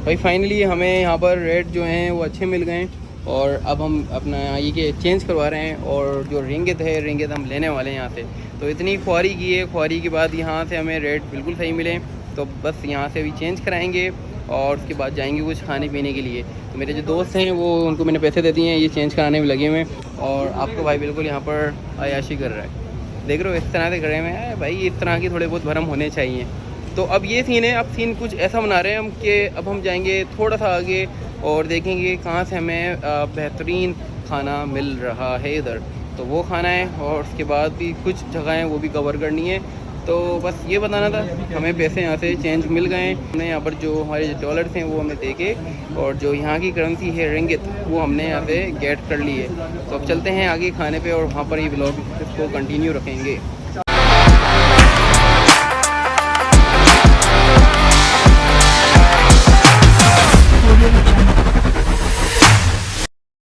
भाई फाइनली हमें यहाँ पर रेट जो हैं वो अच्छे मिल गए और अब हम अपना ये के चेंज करवा रहे हैं और जो रिंगित है रिंगित हम लेने वाले हैं यहाँ से। तो इतनी ख्वारी की है, ख्वारी के बाद यहाँ से हमें रेट बिल्कुल सही मिले तो बस यहाँ से भी चेंज कराएंगे और उसके बाद जाएंगे कुछ खाने पीने के लिए। तो मेरे जो दोस्त हैं वो उनको मैंने पैसे दे दिए हैं, ये चेंज कराने में लगे हुए हैं और आपको भाई बिल्कुल यहाँ पर अयाशी कर रहा है। देख रहे हो इस तरह से खड़े में भाई, इस तरह की थोड़े बहुत भरम होने चाहिए। तो अब ये सीन है, अब सीन कुछ ऐसा बना रहे हैं हम कि अब हम जाएंगे थोड़ा सा आगे और देखेंगे कहाँ से हमें बेहतरीन खाना मिल रहा है इधर, तो वो खाना है और उसके बाद भी कुछ जगह हैं वो भी कवर करनी है। तो बस ये बताना था, हमें पैसे यहाँ से चेंज मिल गए हैं। हमने यहाँ पर जो हमारे डॉलर्स हैं वो हमने देखे और जो यहाँ की करेंसी है रिंगित वो हमने यहाँ से गेट कर ली है। तो अब चलते हैं आगे खाने पे और वहाँ पर ये व्लॉग इसको कंटिन्यू रखेंगे।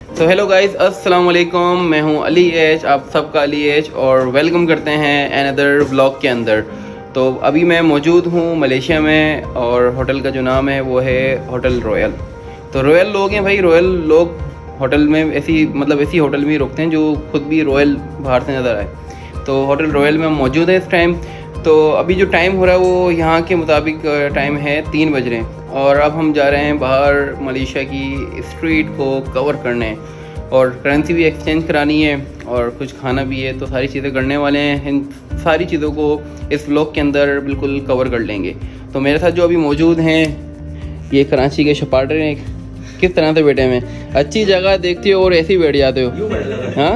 तो हेलो गाइस, अस्सलाम वालेकुम, मैं हूं अली एच, आप सबका अली एच और वेलकम करते हैं अनदर व्लॉग के अंदर। तो अभी मैं मौजूद हूं मलेशिया में और होटल का जो नाम है वो है होटल रॉयल। तो रॉयल लोग हैं भाई, रॉयल लोग होटल में ऐसी होटल में रुकते हैं जो खुद भी रॉयल बाहर से नज़र आए। तो होटल रॉयल में हम मौजूद हैं इस टाइम। तो अभी जो टाइम हो रहा है वो यहाँ के मुताबिक टाइम है 3 बज रहे हैं और अब हम जा रहे हैं बाहर मलेशिया की स्ट्रीट को कवर करने और करेंसी भी एक्सचेंज करानी है और कुछ खाना भी है। तो सारी चीज़ें करने वाले हैं, इन सारी चीज़ों को इस व्लॉग के अंदर बिल्कुल कवर कर लेंगे। तो मेरे साथ जो अभी मौजूद हैं ये कराची के शपाटर हैं। किस तरह से बैठे हैं, अच्छी जगह देखते हो और ऐसे ही बैठ जाते हो। हाँ,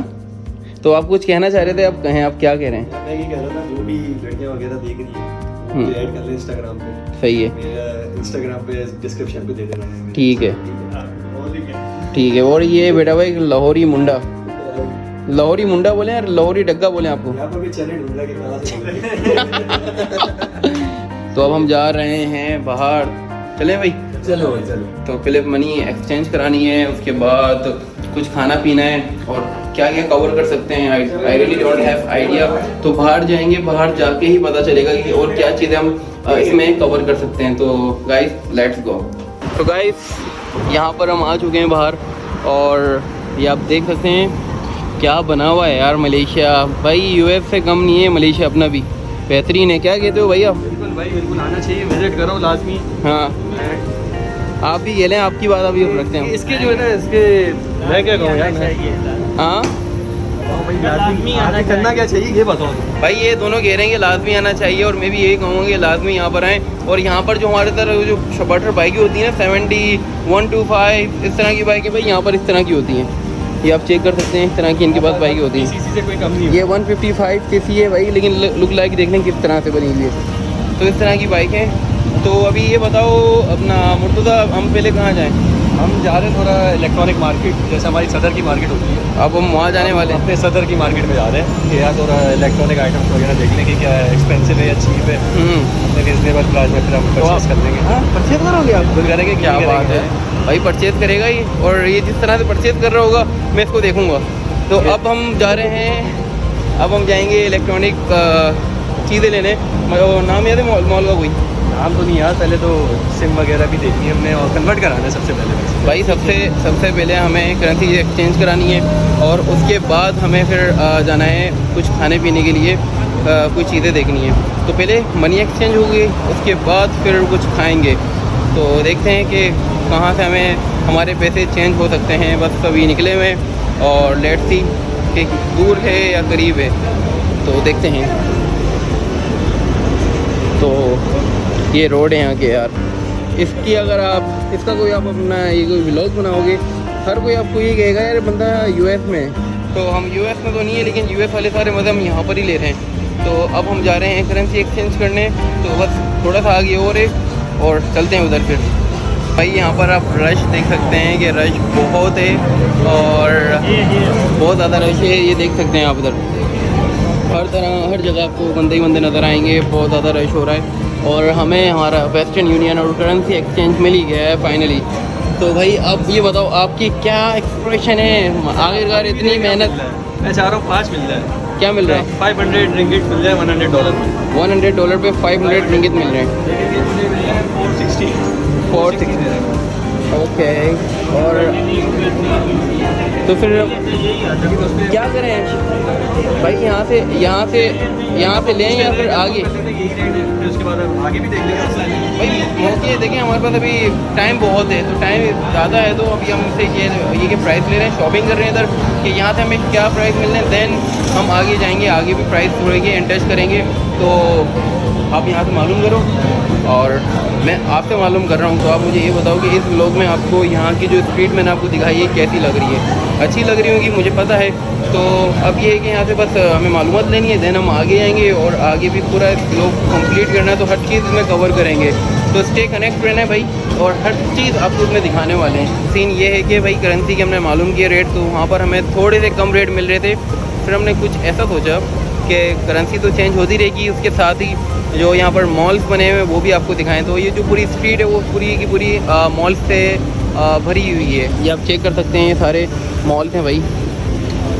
तो आप कुछ कहना चाह रहे थे, आप कहें, आप क्या कह रहे हैं? मैं ये कह रहा था जो भी लड़कियां वगैरह देख रही हैं मुझे ऐड कर ले इंस्टाग्राम पे। सही है, मेरा इंस्टाग्राम पे डिस्क्रिप्शन पे दे देना। ठीक है ठीक है। और ये बेटा भाई लाहौरी मुंडा, लाहौरी मुंडा बोले यार, लाहौरी डग्गा बोले आपको। यहाँ पर भी चैनल ढूंढना कि कहाँ से बोल रहे हैं। तो अब हम जा रहे हैं बाहर, चलें भाई? चलो चलो। तो पहले मनी एक्सचेंज करानी है, उसके बाद कुछ खाना पीना है और क्या क्या कवर कर सकते हैं I really don't have idea. तो बाहर जाएंगे, बाहर जाके ही पता चलेगा कि और क्या चीज़ें हम इसमें कवर कर सकते हैं। तो गाइस लेट्स गो। तो गाइस यहाँ पर हम आ चुके हैं बाहर और ये आप देख सकते हैं क्या बना हुआ है यार मलेशिया। भाई यूएस से कम नहीं है मलेशिया, अपना भी बेहतरीन है। क्या कहते हो भैया? बिल्कुल भाई, बिल्कुल आना चाहिए, विजिट करो लाजमी। हाँ आप भी ये लें, आपकी बात अभी रखते हैं। इसके जो है ना, इसके मैं क्या कहूँ यार, हाँ लाजमी आना करना क्या चाहिए ये बताओ भाई। ये दोनों कह रहे हैं कि लाजमी आना चाहिए और मैं भी यही कहूँगा कि लाजमी यहाँ पर आएँ। और यहाँ पर जो हमारे तरह जो शपाटर बाइकें होती हैं 70, 125 इस तरह की बाइकें भाई यहाँ पर इस तरह की होती हैं। ये आप चेक कर सकते हैं, इस तरह की इनके पास बाइकें होती हैं। सीसी से कोई कम नहीं। ये 155 सीसी है भाई, लेकिन लुक लाइक देख लें किस तरह से बनी हुई है। तो इस तरह की बाइकें। तो अभी ये बताओ अपना मुर्तज़ा, हम पहले कहाँ जाएँ? हम जा रहे हैं थोड़ा इलेक्ट्रॉनिक मार्केट, जैसे हमारी सदर की मार्केट होती है। अब हम वहाँ जाने वाले हैं, अपने सदर की मार्केट में जा रहे हैं कि यार थोड़ा इलेक्ट्रॉनिक आइटम्स वगैरह देख लें कि क्या है, एक्सपेंसिव है या चीप है। अपने रीजनेबल प्राइस में फिर हम परचेस कर लेंगे। हाँ परचेज करोगे आप? खुद करेंगे, क्या बात है भाई, परचेज करेगा ही। और ये जिस तरह से परचेज कर रहा होगा मैं इसको देखूंगा। तो अब हम जा रहे हैं, अब हम जाएंगे इलेक्ट्रॉनिक चीज़ें लेने। नाम याद है मॉल का? कोई नाम तो नहीं यार, पहले तो सिम वगैरह भी देखनी है हमने और कन्वर्ट कराना है सबसे पहले। भाई सबसे पहले हमें करेंसी एक्सचेंज करानी है और उसके बाद हमें फिर जाना है कुछ खाने पीने के लिए, कुछ चीज़ें देखनी है। तो पहले मनी एक्सचेंज होगी, उसके बाद फिर कुछ खाएंगे। तो देखते हैं कि कहाँ से हमें हमारे पैसे चेंज हो सकते हैं। बस कभी निकले हुए और लेट्स सी कि दूर है या करीब है, तो देखते हैं। तो ये रोड है यहाँ के यार, इसकी अगर आप इसका कोई आप अपना ये कोई व्लॉग बनाओगे, हर कोई आपको ये कहेगा यार बंदा यूएस में है। तो हम यूएस में तो नहीं है, लेकिन यूएस वाले सारे मज़े हम यहाँ पर ही ले रहे हैं। तो अब हम जा रहे हैं करेंसी एक्सचेंज करने। तो बस थोड़ा सा आगे और चलते हैं उधर। फिर भाई यहाँ पर आप रश देख सकते हैं कि रश बहुत है और बहुत ज़्यादा रश है। ये देख सकते हैं आप उधर हर जगह आपको बंदे ही बंदे नज़र आएंगे, बहुत ज़्यादा रश हो रहा है। और हमें हमारा वेस्टर्न यूनियन और करेंसी एक्सचेंज मिल ही गया है फाइनली। तो भाई अब ये बताओ आपकी क्या एक्सप्रेशन है? आखिरकार इतनी मेहनत, मैं चाह रहा हूँ 5 मिल जाए। क्या मिल रहा है? 500 रिंगिट मिल जाए $100 में। $100 पे 500 रिंगिट मिल रहे हैं। 460 460। ओके। और तो फिर क्या करें भाई, यहाँ से लें या फिर आगे? उसके बाद आगे भी देख लेंगे भाई मौके देखें, हमारे पास अभी टाइम बहुत है, तो टाइम ज़्यादा है, तो अभी हम से ये कि प्राइस ले रहे हैं, शॉपिंग कर रहे हैं इधर कि यहाँ से हमें क्या प्राइस मिल रहे हैं, देन हम आगे जाएंगे, आगे भी प्राइस थोड़ेंगे, इंटरेस्ट करेंगे। तो आप यहाँ से मालूम करो और मैं आपसे मालूम कर रहा हूँ। तो आप मुझे ये बताओ कि इस व्लॉग में आपको यहाँ की जो स्ट्रीट मैंने आपको दिखाई है कैसी लग रही है? अच्छी लग रही होगी, मुझे पता है। तो अब ये है कि यहाँ से बस हमें मालूमात लेनी है, देन हम आगे जाएंगे और आगे भी पूरा व्लॉग कंप्लीट करना है, तो हर चीज़ में कवर करेंगे। तो स्टे कनेक्ट रहना है भाई, और हर चीज़ आपको उसमें दिखाने वाले हैं। सीन ये है कि भाई करेंसी के हमने मालूम किया रेट, तो वहाँ पर हमें थोड़े से कम रेट मिल रहे थे। फिर हमने कुछ ऐसा सोचा कि करेंसी तो चेंज होती रहेगी, उसके साथ ही जो यहाँ पर मॉल्स बने हुए हैं वो भी आपको दिखाएं। तो ये जो पूरी स्ट्रीट है वो पूरी की पूरी मॉल्स से भरी हुई है। ये आप चेक कर सकते हैं, ये सारे मॉल्स हैं भाई,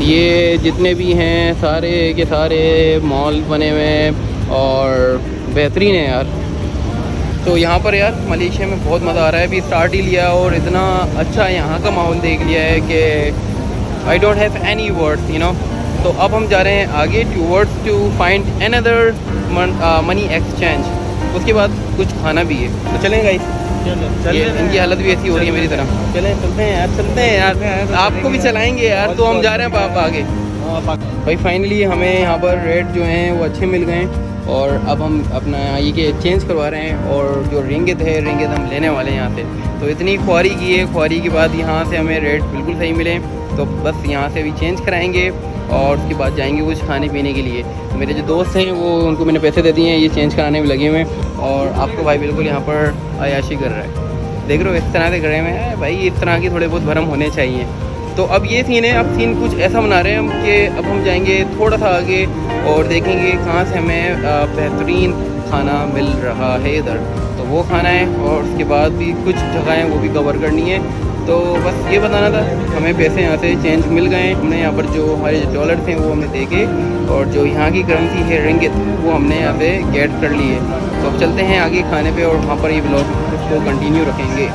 ये जितने भी हैं सारे के सारे मॉल बने हुए हैं और बेहतरीन है यार। तो यहाँ पर यार मलेशिया में बहुत मज़ा आ रहा है। अभी स्टार्ट ही लिया और इतना अच्छा यहाँ का माहौल देख लिया है कि I don't have any words, you know. तो अब हम जा रहे हैं आगे to find another money exchange. उसके बाद कुछ खाना भी है, तो चलें गाइस। ये इनकी हालत भी ऐसी हो रही है मेरी तरह। चलते हैं यार, आपको भी चलाएंगे यार। तो हम जा रहे हैं पापा आगे भाई। फाइनली हमें यहाँ पर रेट जो हैं वो अच्छे मिल गए और अब हम अपना ये कि चेंज करवा रहे हैं, और जो रिंगित हम लेने वाले हैं यहाँ से। तो इतनी ख्वारी की है, ख्वारी के बाद यहाँ से हमें रेट बिल्कुल सही मिले, तो बस यहाँ से भी चेंज कराएंगे और उसके बाद जाएंगे कुछ खाने पीने के लिए। तो मेरे जो दोस्त हैं वो, उनको मैंने पैसे दे दिए हैं, ये चेंज कराने में लगे हुए हैं। और आपको भाई बिल्कुल यहाँ पर अयाशी कर रहा है, देख रहे हो इस तरह से करे हुए हैं भाई। इस तरह के थोड़े बहुत भरम होने चाहिए। तो अब ये सीन है, अब सीन कुछ ऐसा बना रहे हैं हम कि अब हम जाएंगे थोड़ा सा आगे और देखेंगे कहाँ से हमें बेहतरीन खाना मिल रहा है इधर। तो वो खाना है और उसके बाद भी कुछ जगह हैं वो भी कवर करनी है। तो बस ये बताना था, हमें पैसे यहाँ से चेंज मिल गए। हमने यहाँ पर जो हमारे डॉलर थे वो हमने देखे, और जो यहाँ की करेंसी है रिंगित वो हमने यहाँ पे गेट कर ली है। तो अब चलते हैं आगे खाने पे और वहाँ पर ये ब्लॉग उसको कंटिन्यू रखेंगे।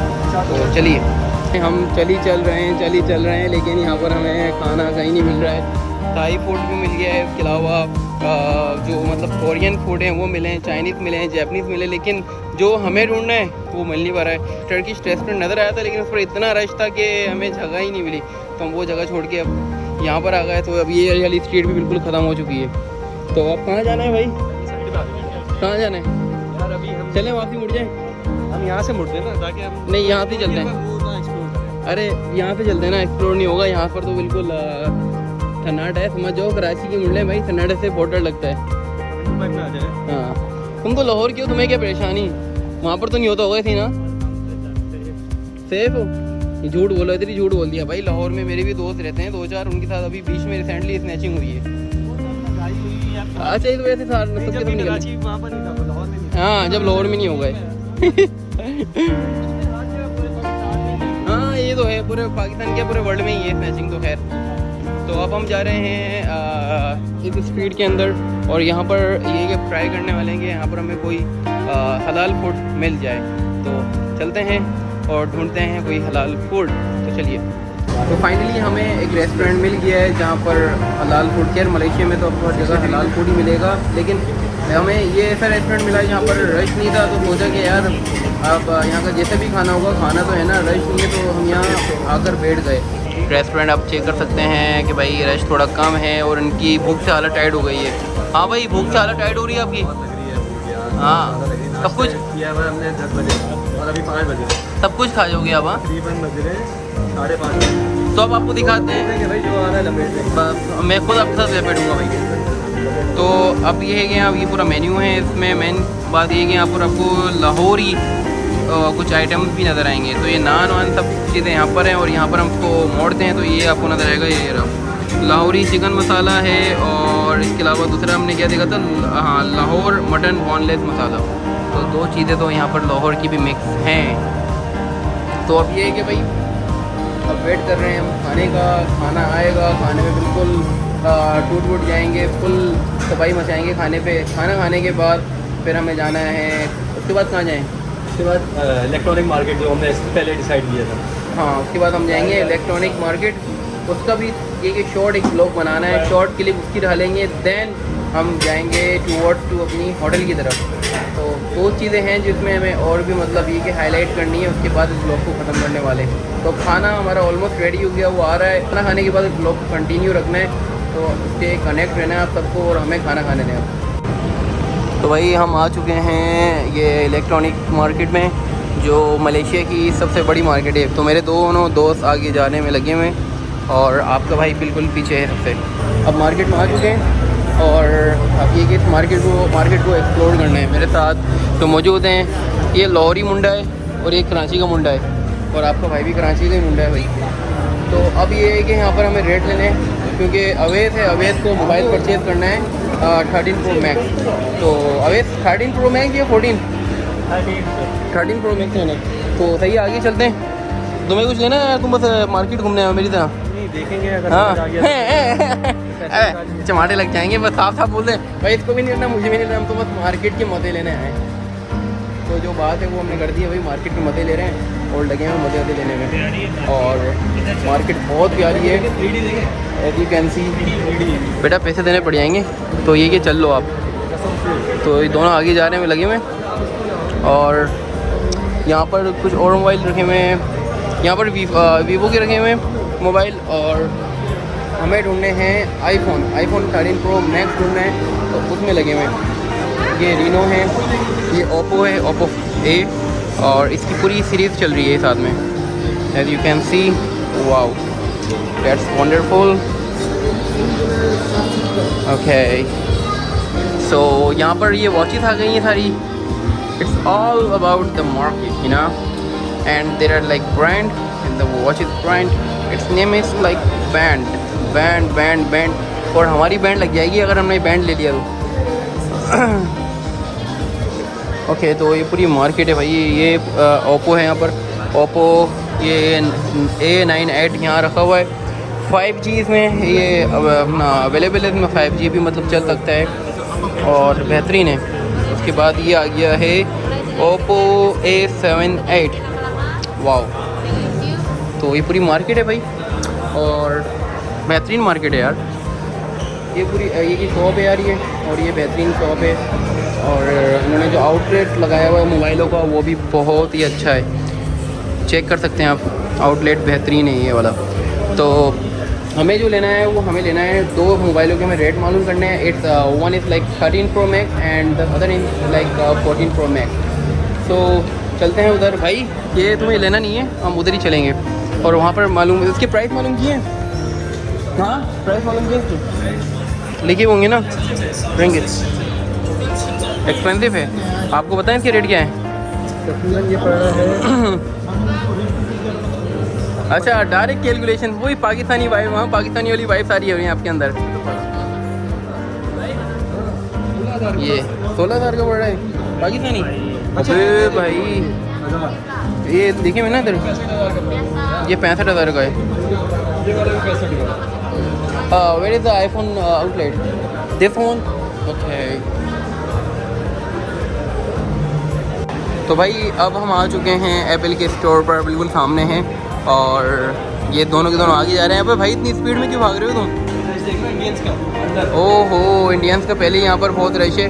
तो चलिए, हम चल रहे हैं लेकिन यहाँ पर हमें खाना कहीं नहीं मिल रहा है। थाई फूड भी मिल गया है, इसके अलावा जो मतलब कोरियन फूड हैं वो मिले हैं, चाइनीज़ मिले हैं, जैपनीज़ मिले, लेकिन जो हमें ढूंढना है वो मिल नहीं पा रहा है। टर्किश रेस्टोरेंट नज़र आया था लेकिन उस पर इतना रश था कि हमें जगह ही नहीं मिली, तो हम वो जगह छोड़ के अब यहाँ पर आ गए। तो अब ये वाली स्ट्रीट भी बिल्कुल ख़त्म हो चुकी है। तो अब कहाँ जाना है भाई, कहाँ जाना है यार? अभी हम चलें वापसी मुड़ जाए, हम यहाँ से मुड़ते हैं ना, ताकि हम नहीं यहाँ से चलते हैं। अरे यहाँ से चलते हैं ना, एक्सप्लोर नहीं होगा यहाँ पर, तो बिल्कुल सन्नाटा है, समझ जाओ। कराची की मुड़े भाई, सन्नाटे से बहुत डर लगता है। हाँ, तुम तो लाहौर की हो, तुम्हें क्या परेशानी? वहाँ पर तो नहीं होता होगा ऐसे ना? सेफ हो? ये झूठ बोलो, इधर ही झूठ बोल दिया भाई। लाहौर में मेरे भी दोस्त रहते हैं 2-4, उनके साथ अभी बीच में रिसेंटली स्नैचिंग हुई है। अच्छा, इस वजह से हाँ, जब लाहौर में नहीं हो गए। हाँ ये तो है, पूरे पाकिस्तान के पूरे वर्ल्ड में ही है स्नैचिंग तो। खैर, तो अब हम जा रहे हैं इस स्ट्रीट के अंदर, और यहाँ पर ये कि ट्राई करने वाले हैं कि यहाँ पर हमें कोई हलाल फूड मिल जाए। तो चलते हैं और ढूंढते हैं कोई हलाल फूड। तो चलिए। तो फाइनली हमें एक रेस्टोरेंट मिल गया है जहाँ पर हलाल फूड, खैर मलेशिया में तो अब हर जगह हलाल फूड ही मिलेगा, लेकिन हमें ये ऐसा रेस्टोरेंट मिला है जहाँ पर रश नहीं था। तो सोचा कि यार अब यहाँ का जैसे भी खाना होगा, खाना तो है ना, रश नहीं है, तो हम यहाँ आकर बैठ गए। रेस्टोरेंट आप चेक कर सकते हैं कि भाई रश थोड़ा कम है और इनकी भूख से हालत टाइट हो गई है। हाँ भाई, भूख से हालत टाइट हो रही है आपकी? हाँ, सब कुछ किया हुआ हमने 10 बजे और अभी 5 बजे सब कुछ खा जाओगे आप? हाँ, तकरीबन बज रहे 5:30। तो अब आपको दिखाते हैं भाई, जो आ रहा है लपेट, मैं खुद आपके साथ लपेटूँगा भाई। तो अब ये है कि अब ये पूरा मेन्यू है, इसमें मेन बात ये है कि यहाँ पर आपको लाहौरी कुछ आइटम्स भी नज़र आएंगे। तो ये नान वान सब चीज़ें यहाँ पर हैं, और यहाँ पर हमको मोड़ते हैं तो ये आपको नज़र आएगा। ये रहा लाहौरी चिकन मसाला है, और इसके अलावा दूसरा हमने क्या देखा था, हाँ, लाहौर मटन बोनलेस मसाला। तो 2 चीज़ें तो यहाँ पर लाहौर की भी मिक्स हैं। तो अब ये है कि भाई अब वेट कर रहे हैं हम खाने का, खाना आएगा, खाने में बिल्कुल टूट जाएंगे, फुल सफाई मचाएंगे खाने पे। खाना खाने के बाद फिर हमें जाना है, उसके बाद कहाँ जाएँ? उसके बाद इलेक्ट्रॉनिक मार्केट जो हमने पहले डिसाइड किया था। हाँ, उसके बाद हम जाएंगे इलेक्ट्रॉनिक मार्केट, उसका भी एक शॉर्ट एक ब्लॉग बनाना है, शॉर्ट क्लिप उसकी डालेंगे, देन हम जाएंगे टू अपनी होटल की तरफ। तो वो चीज़ें हैं जिसमें हमें और भी मतलब ये कि हाईलाइट करनी है, उसके बाद इस ब्लॉग को ख़त्म करने वाले। तो खाना हमारा ऑलमोस्ट रेडी हो गया, वो आ रहा है। खाना खाने के बाद इस ब्लॉग को कंटिन्यू रखना है, तो उससे कनेक्ट रहना है आप सबको और हमें खाना खाने दें। तो भाई हम आ चुके हैं ये इलेक्ट्रॉनिक मार्केट में, जो मलेशिया की सबसे बड़ी मार्केट है। तो मेरे दोनों दोस्त आगे जाने में लगे हुए हैं और आपका भाई बिल्कुल पीछे है सबसे। अब मार्केट में आ चुके हैं और अब ये कि इस मार्केट को एक्सप्लोर करना है। मेरे साथ तो मौजूद हैं ये लाहौरी मुंडा है और एक कराची का मुंडा है, और आपका भाई भी कराची का ही मुंडा है भाई। तो अब ये है कि यहाँ पर हमें रेट लेने हैं, क्योंकि अवैध है, अवैध को मोबाइल परचेज़ करना है 13 प्रो मैक्स। तो अवैध 13 प्रो मैक्स या 13 प्रो मैक्स लेना है। तो सही आगे चलते हैं। तुम्हें कुछ लेना है? तुम बस मार्केट घूमने आओ मेरी तरह? नहीं, देखेंगे अगर हाँ चमाटे लग जाएंगे, बस साफ साफ बोल दें भाई, इसको भी नहीं लेना, मुझे भी नहीं लेना, हम तो बस मार्केट के मज़े लेने आए। तो जो बात है वो हमने कर दी है भाई, मार्केट के मज़े ले रहे हैं और लगे हैं मज़े लेने में। और मार्केट बहुत प्यारी है, एज यू कैन सी। बेटा पैसे देने पड़ जाएंगे, तो ये कि चल लो आप। तो ये दोनों आगे जाने में लगे हुए हैं और यहाँ पर कुछ और मोबाइल रखे हुए हैं, यहाँ पर वीवो के रखे हुए हैं मोबाइल, और हमें ढूंढने हैं आईफोन 13 प्रो मैक्स ढूंढना है, तो उसमें लगे हुए हैं। ये रीनो है, ये ओप्पो है, ओप्पो ए, और इसकी पूरी सीरीज़ चल रही है साथ में, as you can see. Wow, that's wonderful. Okay, so यहाँ पर ये वॉचेस आ गई हैं सारी। It's all about the market, you know, and there are like brand, and the watch is brand. Its name is like band. और हमारी band लग जाएगी अगर हमने बैंड ले लिया तो। ओके, तो ये पूरी मार्केट है भाई। ये ओप्पो है यहाँ पर, ओप्पो ये A98 यहाँ रखा हुआ है। 5G इसमें ये अपना अवेलेबल है, इसमें 5G भी मतलब चल सकता है और बेहतरीन है। उसके बाद ये आ गया है ओप्पो A78। वाओ, तो ये पूरी मार्केट है भाई और बेहतरीन मार्केट है यार। ये पूरी ये की शॉप है यार ये, और ये बेहतरीन शॉप है। और उन्होंने जो आउटलेट लगाया हुआ है मोबाइलों का वो भी बहुत ही अच्छा है, चेक कर सकते हैं आप, आउटलेट बेहतरीन है ये वाला। तो हमें जो लेना है वो हमें लेना है, दो मोबाइलों के हमें रेट मालूम करने हैं। It's one is like 13 pro max and the other is like 14 pro max. तो चलते हैं उधर भाई, ये तुम्हें लेना नहीं है, हम उधर ही चलेंगे और वहाँ पर मालूम इसके प्राइस मालूम किए। हाँ, प्राइस मालूम किए, लिखे होंगे ना रिंग। एक्सपेंसिव है, आपको बताएं इसके रेट क्या है? तकरीबन ये पड़ रहा है अच्छा, डायरेक्ट कैलकुलेशन, वही पाकिस्तानी वाइब, वहाँ पाकिस्तानी वाली वाइब सारी हो रही है आपके अंदर। ये 16,000 का पड़ रहा है पाकिस्तानी। अबे भाई ये देखिए मैं ना इधर, ये 65,000 का है। Where is the iPhone outlet? This one. Okay, तो भाई अब हम आ चुके हैं एप्पल के स्टोर पर, बिल्कुल सामने हैं और ये दोनों के दोनों आगे जा रहे हैं। अबे भाई इतनी स्पीड में क्यों भाग रहे हो तुम? ओहो, इंडियंस का पहले यहाँ पर बहुत रश है।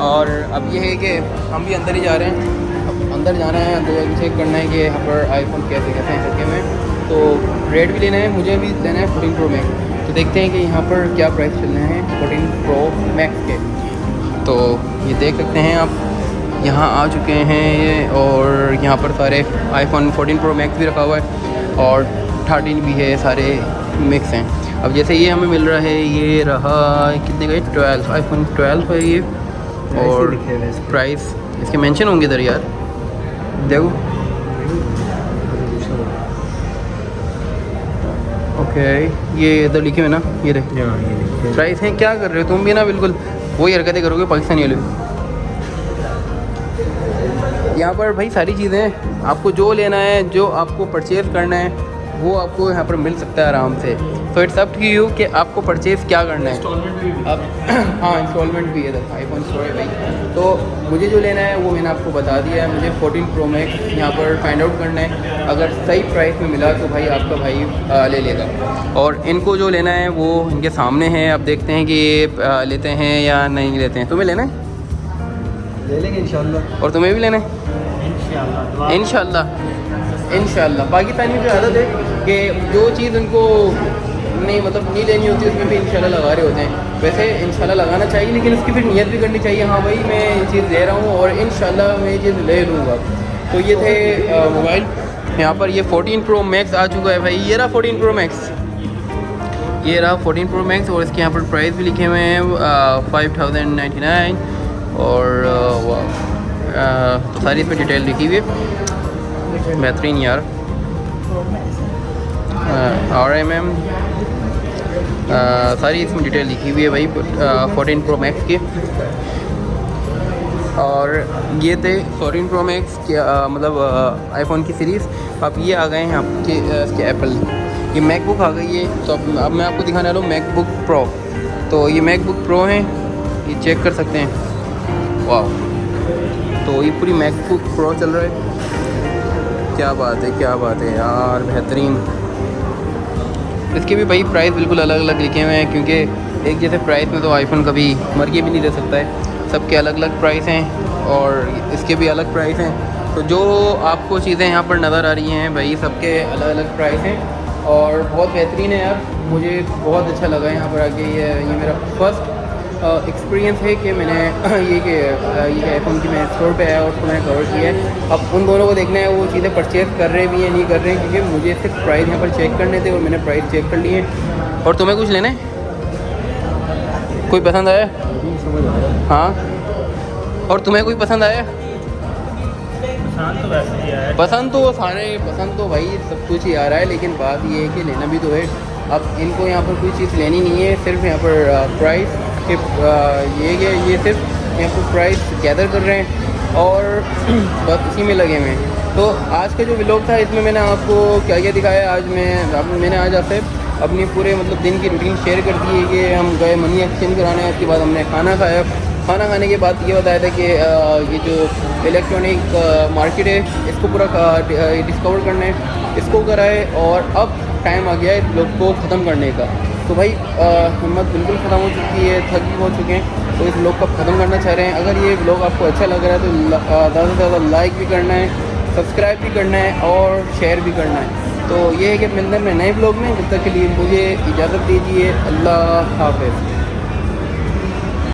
और अब ये है कि हम भी अंदर ही जा रहे हैं, अब अंदर जाना है तो चेक करना है कि यहाँ पर आईफोन कैसे कैसे हैं रखे में। तो रेट भी लेना है, मुझे भी लेना है 14 प्रो मैक्स। तो देखते हैं कि यहाँ पर क्या प्राइस चल रहे हैं 14 प्रो मैक्स के। तो ये देख सकते हैं आप, यहाँ आ चुके हैं ये, और यहाँ पर सारे आईफोन 14 प्रो मैक्स भी रखा हुआ है और 13 भी है, सारे मिक्स हैं। अब जैसे ये हमें मिल रहा है, ये रहा कितने का, 12, आईफोन 12 है ये। और प्राइस इसके मेंशन होंगे इधर यार, देखो। ओके, ये इधर लिखे हुए ना, ये रहे प्राइस है। क्या कर रहे हो तुम भी ना, बिल्कुल वही हरकतें करोगे पाकिस्तानी वाले। यहाँ पर भाई सारी चीज़ें आपको जो लेना है, जो आपको परचेज़ करना है वो आपको यहाँ पर मिल सकता है आराम से। तो इट्स अप टू यू कि आपको परचेज़ क्या करना है। अब हाँ इंस्टॉलमेंट भी है आईफोन स्टोर है भाई। तो मुझे जो लेना है वो मैंने आपको बता दिया है। मुझे 14 Pro Max यहाँ पर फाइंड आउट करना है। अगर सही प्राइस में मिला तो भाई आपका भाई ले लेगा। और इनको जो लेना है वो इनके सामने है। अब देखते हैं कि ये लेते हैं या नहीं लेते हैं। तुम्हें लेना है? ले लेंगे इंशाल्लाह। और तुम्हें भी लेना है? इंशाल्लाह। पाकिस्तानी की आदत है कि जो चीज़ उनको नहीं मतलब नहीं लेनी होती उसमें भी इंशाल्लाह लगा रहे होते हैं। वैसे इंशाल्लाह लगाना चाहिए लेकिन उसकी फिर नियत भी करनी चाहिए, हाँ भाई मैं ये चीज़ ले रहा हूँ और इंशाल्लाह मैं ये चीज़ ले लूँगा। तो ये थे मोबाइल। यहाँ पर ये 14 Pro Max आ चुका है भाई। ये रहा 14 Pro Max, ये रहा 14 Pro Max। और इसके यहाँ पर प्राइस भी लिखे हुए हैं 5099 और तो सारी इसमें डिटेल लिखी हुई है। बेहतरीन यार। RMM सारी इसमें डिटेल लिखी हुई है भाई 14 Pro Max की। और ये थे 14 Pro Max के मतलब आईफोन की सीरीज़। अब ये आ गए हैं आपके इसके एप्पल। ये मैकबुक आ गई है। तो अब मैं आपको दिखाने वाला हूँ मैकबुक प्रो। तो ये मैकबुक प्रो हैं, ये चेक कर सकते हैं। वाह, तो ये पूरी मैकबुक प्रो चल रहा है। क्या बात है यार, बेहतरीन। इसके भी भाई प्राइस बिल्कुल अलग अलग लिखे हुए हैं क्योंकि एक जैसे प्राइस में तो आईफोन कभी मर के भी नहीं दे सकता है। सबके अलग अलग प्राइस हैं और इसके भी अलग प्राइस हैं। तो जो आपको चीज़ें यहाँ पर नज़र आ रही हैं भाई सबके अलग अलग प्राइस हैं और बहुत बेहतरीन है यार। मुझे बहुत अच्छा लगा यहाँ पर आके। ये मेरा फर्स्ट एक्सपीरियंस है कि मैंने ये आईफोन की मैं स्टोर पे आया और उसको मैंने कवर किया है। अब उन दोनों को देखना है वो चीज़ें परचेज़ कर रहे भी हैं नहीं कर रहे हैं, क्योंकि मुझे सिर्फ प्राइस यहाँ पर चेक करने थे और मैंने प्राइस चेक कर लिए। और तुम्हें कुछ लेना है? कोई पसंद आया? हाँ, और तुम्हें कोई पसंद आया? पसंद तो भाई सब कुछ ही आ रहा है, लेकिन बात ये है कि लेना भी तो है। अब इनको यहाँ पर कोई चीज़ लेनी नहीं है, सिर्फ यहाँ पर प्राइस के ये सिर्फ यहाँ पर प्राइस गैदर कर रहे हैं और बस इसी में लगे हुए हैं। तो आज का जो व्लॉग था इसमें मैंने आपको क्या क्या दिखाया। मैंने आज आपसे अपनी पूरे मतलब दिन की रूटीन शेयर कर दी है कि हम गए मनी एक्सचेंज कराने। उसके बाद हमने खाना खाया। खाना खाने के बाद ये बताया था कि ये जो इलेक्ट्रॉनिक मार्केट है इसको पूरा डिस्कवर करना है, इसको कराए। और अब टाइम आ गया है ब्लॉग को ख़त्म करने का। तो भाई हिम्मत बिल्कुल ख़त्म हो चुकी है, थक भी हो चुके हैं। तो इस ब्लॉग को ख़त्म करना चाह रहे हैं। अगर ये ब्लॉग आपको अच्छा लग रहा है तो ज़्यादा से ज़्यादा लाइक भी करना है, सब्सक्राइब भी करना है और शेयर भी करना है। तो ये है कि मिलते हैं नए ब्लॉग में। जब तक के लिए मुझे इजाज़त दीजिए। अल्लाह हाफ़िज़।